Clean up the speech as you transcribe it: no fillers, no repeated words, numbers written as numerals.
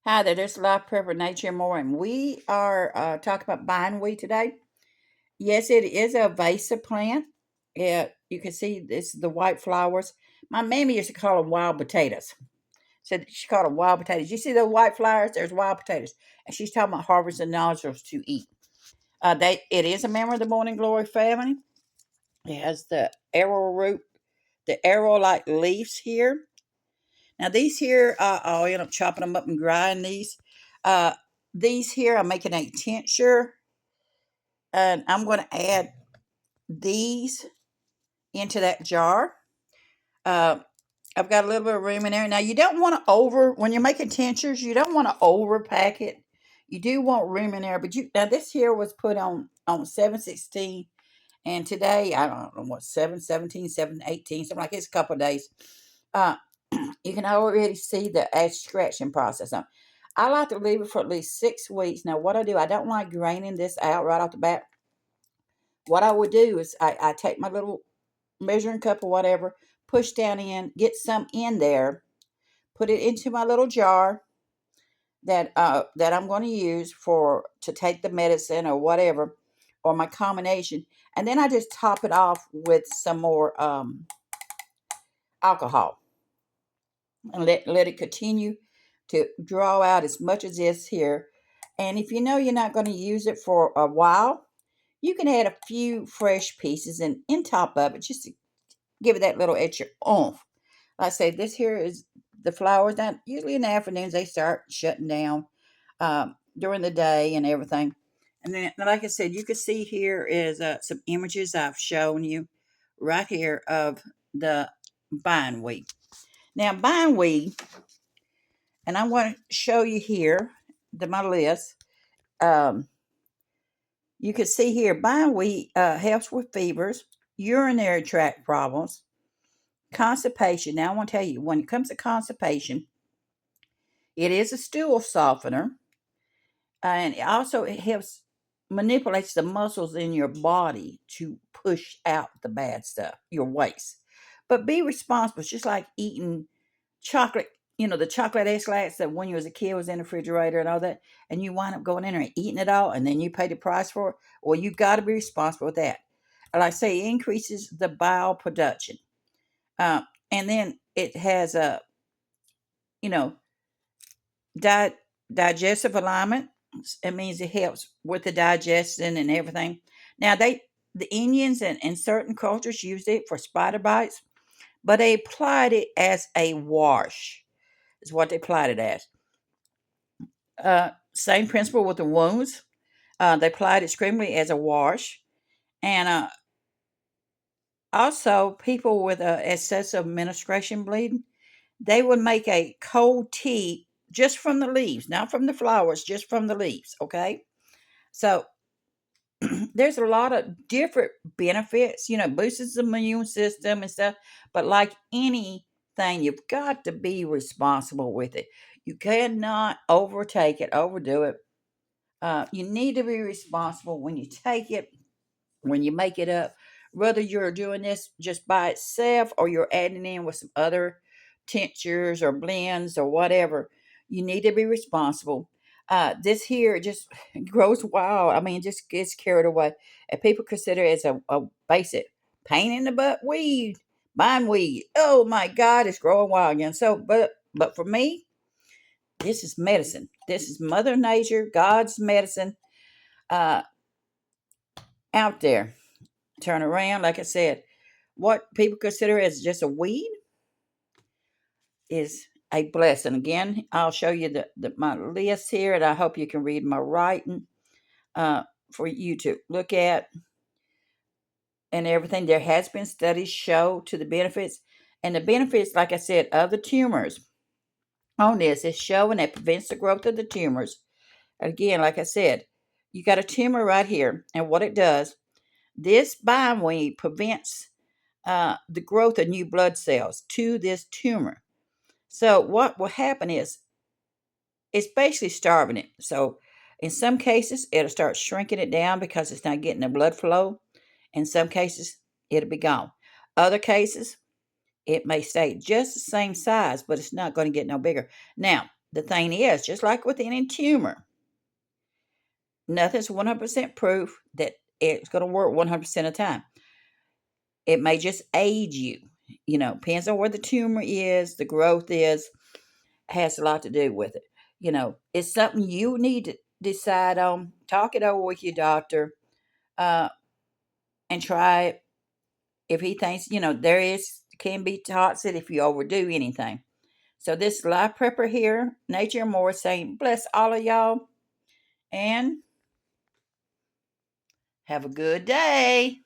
Hi there, this is Life Prepper Nature and More, and we are talking about bindweed today. Yes, it is a vasa plant. You can see this the white flowers. My mammy used to call them wild potatoes. Said she called them wild potatoes. You see the white flowers? There's wild potatoes, and she's talking about harvesting nodules to eat. It is a member of the morning glory family. It has the arrowroot, the arrow-like leaves here. Now these here, I'll end up chopping them up and grinding these. Uh, these here, I'm making a tincture, and I'm going to add these into that jar. Uh, I've got a little bit of room in there. Now you don't want to when you're making tinctures, you don't want to overpack it. You do want room in there, but now this here was put on 7/16, and today I don't know what 7/17, 7/18, something like it's a couple of days. Uh, you can already see the scratching process. Now, I like to leave it for at least 6 weeks. Now, what I do, I don't like graining this out right off the bat. What I would do is I take my little measuring cup or whatever, push down in, get some in there, put it into my little jar that I'm going to use for to take the medicine or whatever, or my combination, and then I just top it off with some more alcohol and let it continue to draw out as much as this here. And if you know you're not going to use it for a while, you can add a few fresh pieces in top of it just to give it that little extra oomph. Like I say, this here is the flowers. Now, usually in the afternoons, they start shutting down during the day and everything. And then, like I said, you can see here is some images I've shown you right here of the bindweed. Now, bindweed, and I'm going to show you here my list. Um, you can see here, bindweed helps with fevers, urinary tract problems, constipation. Now, I want to tell you, when it comes to constipation, it is a stool softener, and it helps manipulates the muscles in your body to push out the bad stuff, your waste. But be responsible. It's just like eating chocolate, the chocolate extracts that when you was a kid was in the refrigerator and all that, and you wind up going in there and eating it all, and then you pay the price for it. Well, you've got to be responsible with that. Like I say, it increases the bile production, and then it has a you know di- digestive alignment. It means it helps with the digestion and everything. Now the Indians and certain cultures used it for spider bites, but they applied it as a wash. Is what they applied it as. Same principle with the wounds. They applied it extremely as a wash. And also, people with excessive menstruation bleeding, they would make a cold tea just from the leaves, not from the flowers, just from the leaves. Okay. So there's a lot of different benefits, boosts the immune system and stuff. But like anything, you've got to be responsible with it. You cannot overtake it, overdo it. You need to be responsible when you take it, when you make it up, whether you're doing this just by itself or you're adding in with some other tinctures or blends or whatever. You need to be responsible. This here just grows wild. I mean, it just gets carried away. And people consider it as a basic pain in the butt weed, bindweed. Oh my God, it's growing wild again. So, but for me, this is medicine. This is Mother Nature, God's medicine uh, out there. Turn around, like I said, what people consider as just a weed is a blessing. Again, I'll show you my list here, and I hope you can read my writing uh, for you to look at and everything. There has been studies show to the benefits, and the benefits, like I said, of the tumors on this is showing that prevents the growth of the tumors. Again, like I said, you got a tumor right here, and what it does, this bindweed prevents the growth of new blood cells to this tumor. So what will happen is it's basically starving it. So in some cases, it'll start shrinking it down because it's not getting the blood flow. In some cases, it'll be gone. Other cases, it may stay just the same size, but it's not going to get no bigger. Now, the thing is, just like with any tumor, nothing's 100% proof that it's going to work 100% of the time. It may just age you. Depends on where the tumor is, the growth is, has a lot to do with it. It's something you need to decide on. Talk it over with your doctor, uh, and try it. If he thinks, can be toxic if you overdo anything. So this life prepper here, Nature and More, saying bless all of y'all and have a good day.